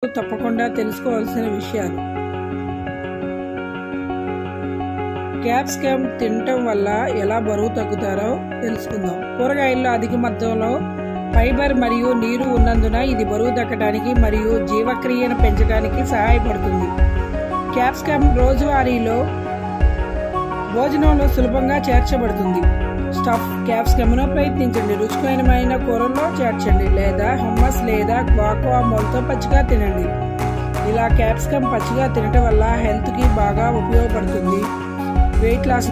తప్పకుండా తెలుసుకోవాల్సిన విషయాలు. క్యాప్సికమ్ తినటం వల్ల ఎలా బరువు తగ్గుతారో తెలుసుకుందాం. కూరగాయల్లో అధిక మొత్తంలో ఫైబర్ మరియు నీరు ఉన్నందున ఇది బరువు తగ్గడానికి మరియు జీవక్రియను పెంచడానికి సహాయపడుతుంది. క్యాప్సికమ్ రోజువారీలో భోజనంలో సులభంగా చేర్చబడుతుంది. స్టఫ్ క్యాప్సికమ్ను ప్రయత్నించండి. రుచికరమైన కూరల్లో చేర్చండి లేదా హమ్మస్ లేదా గ్వాకామోల్తో పచ్చిగా తినండి. ఇలా క్యాప్సికమ్ పచ్చిగా తినటం వల్ల హెల్త్కి బాగా ఉపయోగపడుతుంది. Weight loss